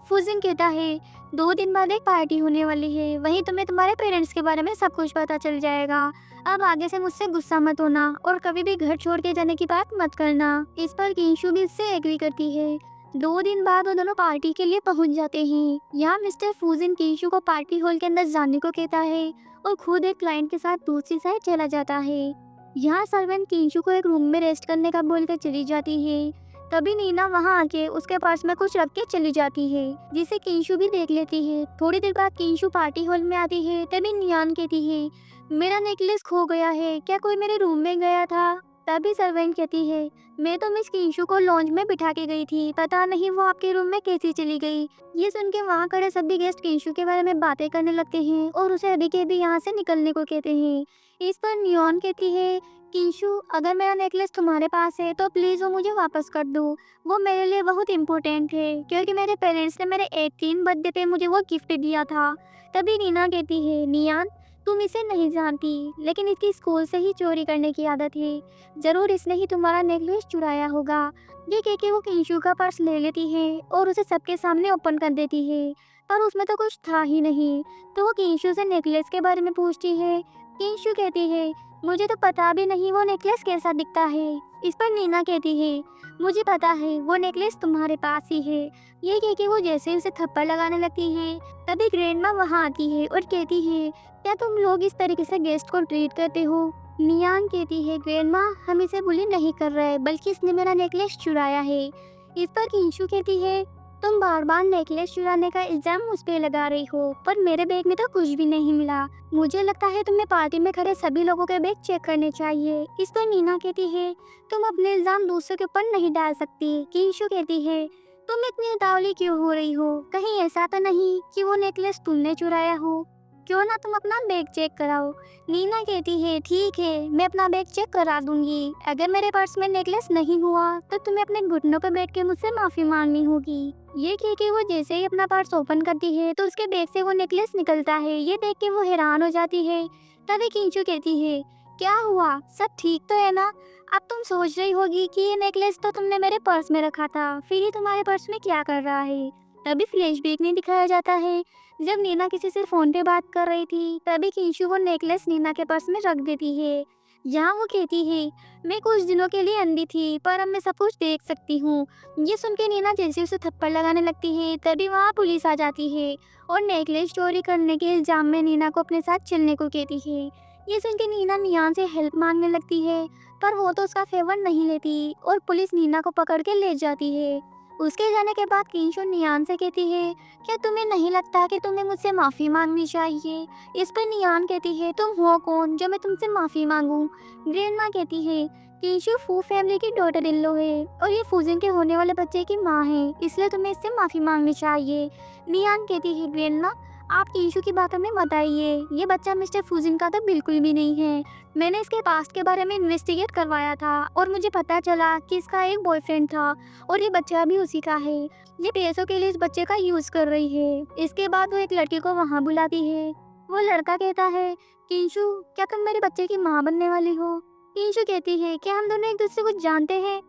फूजिन कहता है 2 दिन बाद एक पार्टी होने वाली है, वहीं तुम्हें तुम्हारे पेरेंट्स के बारे में सब कुछ पता चल जाएगा। अब आगे से मुझसे गुस्सा मत होना और कभी भी घर छोड़ के जाने की बात मत करना। इस पर किंशु भी इससे एग्री करती है। 2 दिन बाद वो दोनों पार्टी के लिए पहुंच जाते हैं। यहाँ मिस्टर फूजिन किंशु को पार्टी हॉल के अंदर जाने को कहता है और खुद एक क्लाइंट के साथ दूसरी साइड चला जाता है। यहाँ सर्वेंट किंशु को एक रूम में रेस्ट करने का बोलकर चली जाती है। तभी नीना वहाँ आके उसके पर्स में कुछ रख के चली जाती है, जिसे किंशु भी देख लेती है। थोड़ी देर बाद किंशु पार्टी हॉल में आती है। तभी नियान कहती है मेरा नेकलेस खो गया है, क्या कोई मेरे रूम में गया था? तभी सर्वेंट कहती है मैं तो मिस किंशु को लॉन्ज में बिठा के गई थी, पता नहीं वो आपके रूम में कैसी चली गई। ये सुन के वहाँ खड़े सभी गेस्ट किंशु के बारे में बातें करने लगते हैं और उसे अभी के अभी यहाँ से निकलने को कहते हैं। इस पर नियॉन कहती है किंशु अगर मेरा नेकलेस तुम्हारे पास है तो प्लीज़ वो मुझे वापस कर दो, वो मेरे लिए बहुत इम्पोर्टेंट है क्योंकि मेरे पेरेंट्स ने मेरे 18 बर्थडे पे मुझे वो गिफ्ट दिया था। तभी नीना कहती है नियान तुम इसे नहीं जानती, लेकिन इसकी स्कूल से ही चोरी करने की आदत है, जरूर इसने ही तुम्हारा नेकलेस चुराया होगा। ये कह के वो किंशु का पर्स ले लेती है और उसे सबके सामने ओपन कर देती है, पर उसमें तो कुछ था ही नहीं। तो वो किंशु से नेकलेस के बारे में पूछती है। किंशु कहती है मुझे तो पता भी नहीं वो नेकलेस कैसा दिखता है। इस पर नीना कहती है मुझे पता है वो नेकलेस तुम्हारे पास ही है। ये कह के वो जैसे ही उसे थप्पड़ लगाने लगती है, तभी ग्रैंडमा वहाँ आती है और कहती है क्या तुम लोग इस तरीके से गेस्ट को ट्रीट करते हो? नियान कहती है ग्रैंडमा हम इसे बुली नहीं कर रहे, बल्कि इसने मेरा नेकलेस चुराया है। इस पर किंशु कहती है तुम बार बार नेकलेस चुराने का इल्जाम मुझ पे लगा रही हो, पर मेरे बैग में तो कुछ भी नहीं मिला। मुझे लगता है तुम्हें पार्टी में खड़े सभी लोगों के बैग चेक करने चाहिए। इस पर नीना कहती है तुम अपने इल्जाम दूसरों के ऊपर नहीं डाल सकती। किंशु कहती है तुम इतनी उतावली क्यों हो रही हो? कहीं ऐसा तो नहीं कि वो नेकलेस तुमने चुराया हो? क्यों ना तुम अपना बैग चेक कराओ। नीना कहती है ठीक है मैं अपना बैग चेक करा दूंगी, अगर मेरे पर्स में नेकलेस नहीं हुआ तो तुम्हें अपने घुटनों पर बैठ के मुझसे माफी मांगनी होगी। ये कह के वो जैसे ही अपना पर्स ओपन करती है तो उसके बैग से वो नेकलेस निकलता है। ये देख के वो हैरान हो जाती है। तभी किंशु कहती है क्या हुआ, सब ठीक तो है ना? अब तुम सोच रही होगी कि ये नेकलेस तो तुमने मेरे पर्स में रखा था, फिर ये तुम्हारे पर्स में क्या कर रहा है? तभी फ्लैशबैक में दिखाया जाता है जब नीना किसी से फोन पे बात कर रही थी, तभी किंशु वो नेकलेस नीना के पर्स में रख देती है। यहाँ वो कहती है मैं कुछ दिनों के लिए अंधी थी, पर अब मैं सब कुछ देख सकती हूँ। ये सुन के नीना जैसे उसे थप्पड़ लगाने लगती है, तभी वहाँ पुलिस आ जाती है और नेकलेस चोरी करने के इल्जाम में नीना को अपने साथ चलने को कहती है। ये सुन के नीना नियान से हेल्प मांगने लगती है, पर वो तो उसका फेवर नहीं लेती और पुलिस नीना को पकड़ के ले जाती है। उसके जाने के बाद किंशु नियान से कहती है क्या तुम्हें नहीं लगता कि तुम्हें मुझसे माफ़ी मांगनी चाहिए? इस पर नियान कहती है तुम हो कौन जो मैं तुमसे माफ़ी मांगूं? ग्रैंडमा कहती है किंशु फू फैमिली की डॉटर इन लॉ है और ये फूजिन के होने वाले बच्चे की माँ है, इसलिए तुम्हें इससे माफ़ी मांगनी चाहिए। नियान कहती है ग्रैंडमा आप किंशु की बातों में मत आइए, ये बच्चा मिस्टर फूजिन का तो बिल्कुल भी नहीं है। मैंने इसके पास्ट के बारे में इन्वेस्टिगेट करवाया था और मुझे पता चला कि इसका एक बॉयफ्रेंड था और ये बच्चा भी उसी का है। ये पैसों के लिए इस बच्चे का यूज कर रही है। इसके बाद वो एक लड़की को वहाँ बुलाती है। वो लड़का कहता है किंशु क्या तुम मेरे बच्चे की माँ बनने वाली हो? किंशु कहती है क्या हम दोनों एक दूसरे को जानते हैं?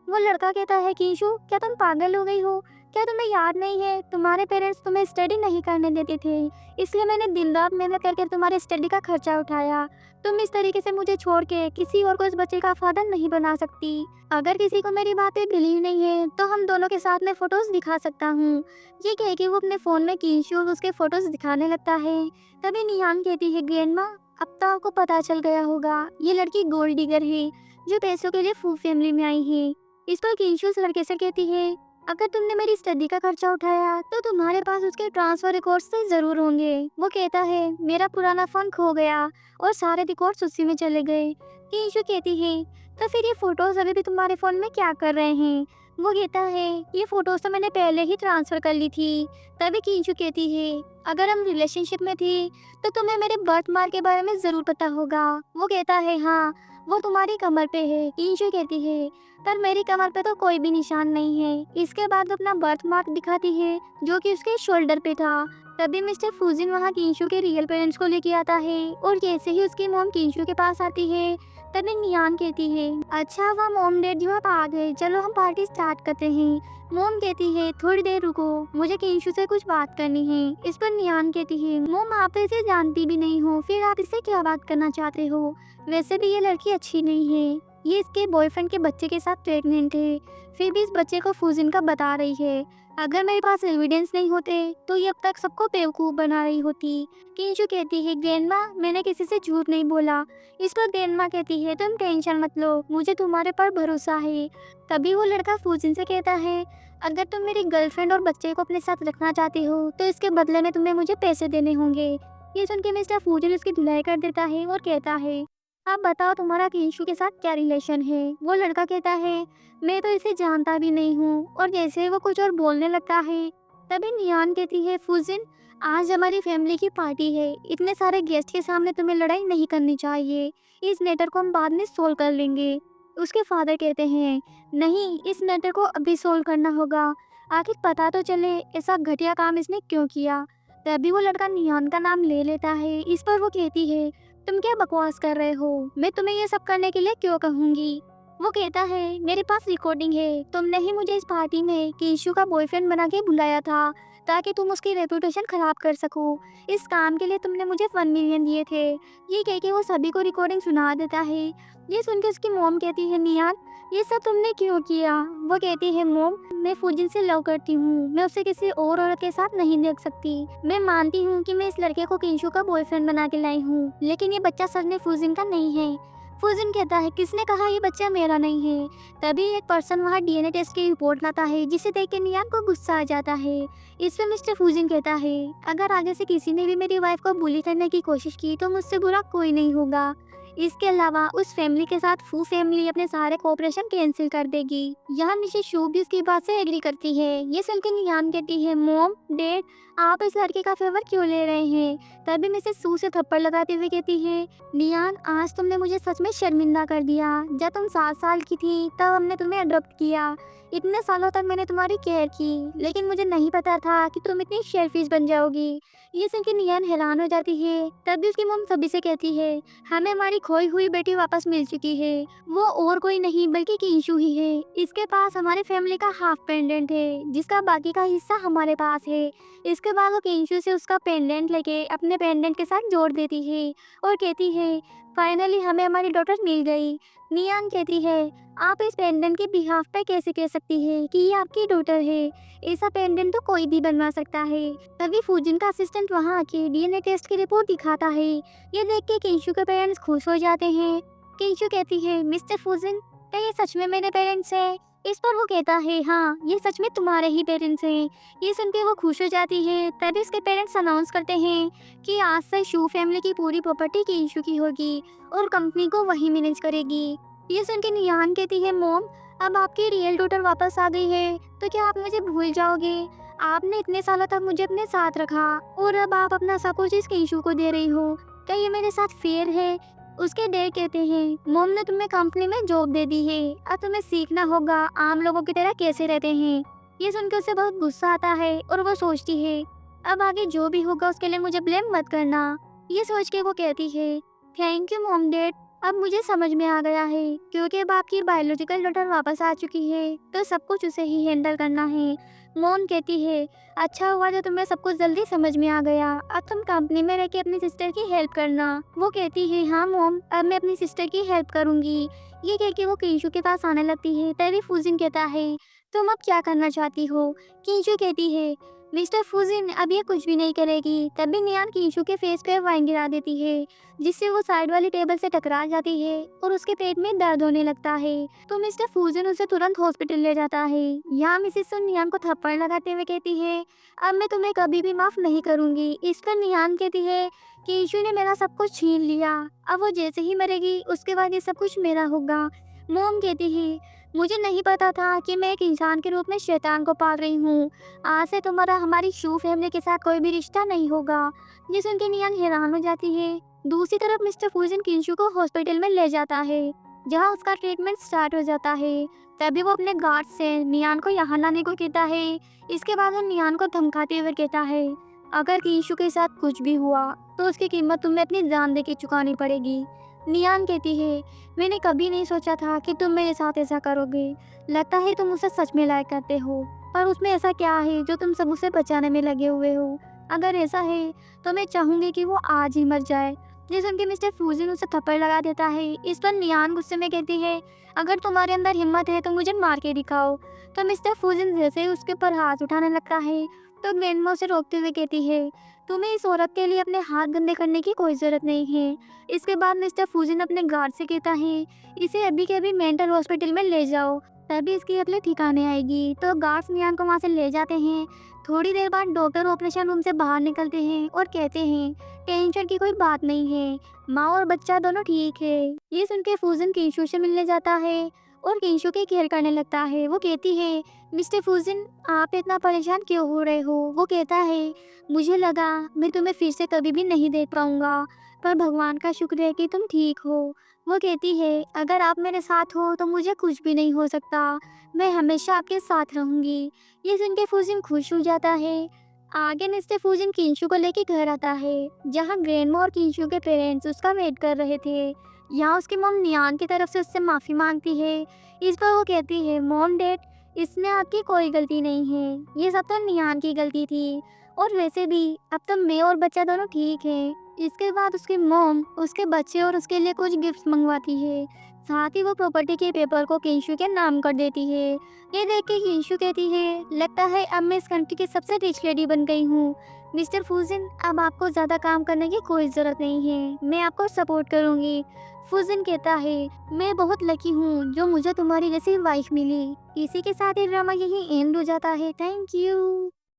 वो लड़का कहता है किंशु क्या तुम पागल हो गई हो? क्या तुम्हें याद नहीं है तुम्हारे पेरेंट्स तुम्हें स्टडी नहीं करने देते थे, इसलिए मैंने दिन रात मेहनत करके तुम्हारे स्टडी का खर्चा उठाया। तुम इस तरीके से मुझे छोड़ के किसी और को इस बच्चे का फादर नहीं बना सकती। अगर किसी को मेरी बातें बिलीव नहीं है तो हम दोनों के साथ में फोटोज दिखा सकता हूँ। ये कह के वो अपने फोन में किंशु और उसके फोटोज दिखाने लगता है। तभी नियान कहती है ग्रैंडमा अब तो आपको पता चल गया होगा ये लड़की गोल्ड डिगर है जो पैसों के लिए फू फैमिली में आई है। इस पर किंशु उस लड़के से कहती है अगर तुमने मेरी स्टडी का खर्चा उठाया तो तुम्हारे पास उसके ट्रांसफर रिकॉर्ड्स तो जरूर होंगे। वो कहता है मेरा पुराना फोन खो गया और सारे रिकॉर्ड्स उसी में चले गए। किंशु कहती है तो फिर ये फोटोज अभी भी तुम्हारे फोन में क्या कर रहे हैं? वो कहता है ये फोटोज तो मैंने पहले ही ट्रांसफर कर ली थी। तभी किंशु कहती है अगर हम रिलेशनशिप में थी तो तुम्हें मेरे बर्थ मार्क के बारे में जरूर पता होगा। वो कहता है हाँ वो तुम्हारी कमर पे है। किंशु कहती है पर मेरी कमर पे तो कोई भी निशान नहीं है। इसके बाद वो अपना बर्थ मार्क दिखाती है जो कि उसके शोल्डर पे था। तभी मिस्टर फूजिन वहाँ किंशु के रियल पेरेंट्स को लेके आता है और जैसे ही उसकी मॉम किंशु के पास आती है तभी नियान कहती है, अच्छा वह मॉम डैड जो आप आ गए, चलो हम पार्टी स्टार्ट करते हैं। मॉम कहती है, थोड़ी देर रुको, मुझे किंशु से कुछ बात करनी है। इस पर नियान कहती है, मॉम आप इसे जानती भी नहीं हो, फिर आप इससे क्या बात करना चाहते हो? वैसे भी ये लड़की अच्छी नहीं है, ये इसके बॉयफ्रेंड के बच्चे के साथ प्रेग्नेंट है, फिर भी इस बच्चे को फूजिन का बता रही है। अगर मेरे पास एविडेंस नहीं होते तो ये अब तक सबको बेवकूफ़ बना रही होती। किंशु कहती है, ग्रैंडमा मैंने किसी से झूठ नहीं बोला। इस पर ग्रैंडमा कहती है, तुम टेंशन मत लो, मुझे तुम्हारे पर भरोसा है। तभी वो लड़का फूजिन से कहता है, अगर तुम मेरी गर्लफ्रेंड और बच्चे को अपने साथ रखना चाहते हो तो इसके बदले में तुम्हें मुझे पैसे देने होंगे। ये सुन के मिस्टर फूजिन उसकी धुलाई कर देता है और कहता है, आप बताओ तुम्हारा किंशु के साथ क्या रिलेशन है? वो लड़का कहता है, मैं तो इसे जानता भी नहीं हूँ। और जैसे ही वो कुछ और बोलने लगता है तभी नियान कहती है, फूजिन आज हमारी फैमिली की पार्टी है, इतने सारे गेस्ट के सामने तुम्हें लड़ाई नहीं करनी चाहिए, इस मैटर को हम बाद में सोल्व कर लेंगे। उसके फादर कहते हैं, नहीं इस मैटर को अभी सोल्व करना होगा, आखिर पता तो चले ऐसा घटिया काम इसने क्यों किया। तभी वो लड़का नियान का नाम ले लेता है। इस पर वो कहती है, तुम क्या बकवास कर रहे हो, मैं तुम्हें ये सब करने के लिए क्यों कहूँगी। वो कहता है, मेरे पास रिकॉर्डिंग है, तुमने ही मुझे इस पार्टी में किंशु का बॉयफ्रेंड बना के बुलाया था ताकि तुम उसकी रेपुटेशन खराब कर सको। इस काम के लिए तुमने मुझे 1 मिलियन दिए थे। ये कह के वो सभी को रिकॉर्डिंग सुना देता है। ये सुन के उसकी मॉम कहती है, नियान ये सब तुमने क्यों किया? वो कहती है, मॉम मैं फूजिन से लव करती हूँ, मैं उसे किसी और औरत के साथ नहीं देख सकती। मैं मानती हूँ कि मैं इस लड़के को किंशु का बॉयफ्रेंड बना के लाई हूँ, लेकिन ये बच्चा सच में फूजिन का नहीं है। फूजिन कहता है, किसने कहा ये बच्चा मेरा नहीं है? तभी एक पर्सन वहाँ डीएनए टेस्ट की रिपोर्ट लाता है, जिसे देख के नियान को गुस्सा आ जाता है। इस पर मिस्टर फूजिन कहता है, अगर आगे से किसी ने भी मेरी वाइफ को बुली करने की कोशिश की तो मुझसे बुरा कोई नहीं होगा। इसके अलावा उस फैमिली के साथ फू फैमिली अपने सारे कोऑपरेशन कैंसिल कर देगी। यहाँ मिसेस शू भी उसकी बात से एग्री करती है। ये सुनकर नियान कहती है, मॉम डैड आप इस लड़के का फेवर क्यों ले रहे हैं? तभी मिसेस सू से थप्पड़ लगाते हुए कहती है, नियान आज तुमने मुझे सच में शर्मिंदा कर दिया। जब तुम 7 साल की थी तब हमने तुम्हें अडॉप्ट किया, इतने सालों तक मैंने तुम्हारी केयर की, लेकिन मुझे नहीं पता था कि तुम इतनी शेल्फिश बन जाओगी। ये सुनकर नियान हैरान हो जाती है। तभी उसकी मॉम सभी से कहती है, हमें हमारी खोई हुई बेटी वापस मिल चुकी है, वो और कोई नहीं बल्कि किंशु ही है। इसके पास हमारे फैमिली का हाफ पेंडेंट है, जिसका बाकी का हिस्सा हमारे पास है। इसके बाद वो किंशु से उसका पेंडेंट लेके अपने पेंडेंट के साथ जोड़ देती है और कहती है, फाइनली हमें हमारी डॉटर मिल गई। नियान कहती है, आप इस पेंडेंट के बिहाफ पे कैसे कह सकती है कि ये आपकी डॉटर है? ऐसा पेंडेंट तो कोई भी बनवा सकता है। तभी फूजिन का असिस्टेंट वहाँ आके डीएनए टेस्ट की रिपोर्ट दिखाता है। ये देख के किंशु के पेरेंट्स खुश हो जाते हैं। किंशु कहती है, मिस्टर फूजिन क्या ये सच में मेरे पेरेंट्स हैं? इस पर वो कहता है, हाँ ये सच में तुम्हारे ही पेरेंट्स हैं। ये सुन के वो खुश हो जाती है। तभी उसके पेरेंट्स अनाउंस करते हैं कि आज से शू फैमिली की पूरी प्रॉपर्टी किंशु की होगी और कंपनी को वही मैनेज करेगी। ये सुन के नियान कहती है, मॉम अब आपकी रियल डॉटर वापस आ गई है तो क्या आप मुझे भूल जाओगे? आपने इतने सालों तक मुझे अपने साथ रखा और अब आप अपना सब कुछ इस किंशु को दे रही हो, क्या ये मेरे साथ फेयर है? उसके डैड कहते हैं, मॉम ने तुम्हें कंपनी में जॉब दे दी है, अब तुम्हें सीखना होगा आम लोगों की तरह कैसे रहते हैं। ये सुनकर उसे बहुत गुस्सा आता है और वो सोचती है, अब आगे जो भी होगा उसके लिए मुझे ब्लेम मत करना। ये सोच के वो कहती है, थैंक यू मॉम डैड, अब मुझे समझ में आ गया है, क्योंकि अब आपकी बायोलॉजिकल डॉटर वापस आ चुकी है तो सब कुछ उसे ही हैंडल करना है। मॉम कहती है, अच्छा हुआ जो तुम्हें सब कुछ जल्दी समझ में आ गया, अब तुम कंपनी में रह के अपनी सिस्टर की हेल्प करना। वो कहती है, हाँ मॉम अब मैं अपनी सिस्टर की हेल्प करूंगी। ये कह के वो किंशु के पास आने लगती है। तभी फूजिन कहता है, तुम अब क्या करना चाहती हो? किंशु कहती है, मिस्टर फूजिन अब ये कुछ भी नहीं करेगी। तभी नियान किंशु के फेस पे वाइन गिरा देती है, जिससे वो साइड वाली टेबल से टकरा जाती है और उसके पेट में दर्द होने लगता है। तो मिस्टर फूजिन उसे तुरंत हॉस्पिटल ले जाता है। यहाँ मिसेस सुन नियान को थप्पड़ लगाते हुए कहती है, अब मैं तुम्हें कभी भी माफ नहीं करूंगी। इस पर नियान कहती है, किंशु ने मेरा सब कुछ छीन लिया, अब वो जैसे ही मरेगी उसके बाद ये सब कुछ मेरा होगा। मोम कहती है, मुझे नहीं पता था कि मैं एक इंसान के रूप में शैतान को पाल रही हूँ। आज से तुम्हारा हमारी शू फैमिली के साथ कोई भी रिश्ता नहीं होगा। ये सुन के नियान हैरान हो जाती है। दूसरी तरफ मिस्टर फूजिन किंशु को हॉस्पिटल में ले जाता है, जहाँ उसका ट्रीटमेंट स्टार्ट हो जाता है। तभी वो अपने गार्ड से नियान को यहाँ लाने को कहता है। इसके बाद वो नियान को धमकाते हुए कहता है, अगर किंशु के साथ कुछ भी हुआ तो उसकी कीमत तुम्हें अपनी जान दे के चुकानी पड़ेगी। नियान कहती है, मैंने कभी नहीं सोचा था कि तुम मेरे साथ ऐसा करोगे। लगता है तुम उसे सच में लायक करते हो, पर उसमें ऐसा क्या है जो तुम सब उसे बचाने में लगे हुए हो? अगर ऐसा है तो मैं चाहूंगी कि वो आज ही मर जाए। ये सुन के मिस्टर फूजिन उसे थप्पड़ लगा देता है। इस पर नियान गुस्से में कहती है, अगर तुम्हारे अंदर हिम्मत है तो मुझे मार के दिखाओ। तो मिस्टर फूजिन जैसे ही उसके ऊपर हाथ उठाने लगता है तो ग्रैंडमा उसे रोकते हुए कहती है, तुम्हें इस औरत के लिए अपने हाथ गंदे करने की कोई जरूरत नहीं है। इसके बाद मिस्टर फूजिन अपने गार्ड से कहता है, इसे अभी के अभी मेंटल हॉस्पिटल में ले जाओ, तभी इसकी अगले ठिकाने आएगी। तो गार्ड्स नियान को वहाँ से ले जाते हैं। थोड़ी देर बाद डॉक्टर ऑपरेशन रूम से बाहर निकलते हैं और कहते हैं, टेंशन की कोई बात नहीं है, माँ और बच्चा दोनों ठीक है। ये सुन के फूजन किंशु से मिलने जाता है और किंशु की केयर करने लगता है। वो कहती है, मिस्टर फूजिन आप इतना परेशान क्यों हो रहे हो? वो कहता है, मुझे लगा मैं तुम्हें फिर से कभी भी नहीं देख पाऊंगा, पर भगवान का शुक्र है कि तुम ठीक हो। वो कहती है, अगर आप मेरे साथ हो तो मुझे कुछ भी नहीं हो सकता, मैं हमेशा आपके साथ रहूंगी। ये सुन के फूजिन खुश हो जाता है। आगे मिस्टर फूजिन किंशु को लेके घर आता है, जहाँ ग्रैंडमा और किंशु के पेरेंट्स उसका वेट कर रहे थे। यहाँ उसकी मॉम नियान की तरफ से उससे माफ़ी मांगती है। इस पर वो कहती है, मॉम डैड इसमें आपकी कोई गलती नहीं है, ये सब तो नियान की गलती थी, और वैसे भी अब तो मैं और बच्चा दोनों ठीक हैं। इसके बाद उसकी मॉम उसके बच्चे और उसके लिए कुछ गिफ्ट्स मंगवाती है। साथ ही वो प्रॉपर्टी के पेपर को किंशु के नाम कर देती है। ये देख के किंशु कहती है, लगता है अब मैं इस कंट्री की सबसे रिच लेडी बन गई हूँ। मिस्टर फूजिन अब आपको ज़्यादा काम करने की कोई ज़रूरत नहीं है, मैं आपको सपोर्ट करूँगी। फूजिन कहता है, मैं बहुत लकी हूँ जो मुझे तुम्हारी जैसी वाइफ मिली। इसी के साथ ये ड्रामा यहीं एंड हो जाता है। Thank you.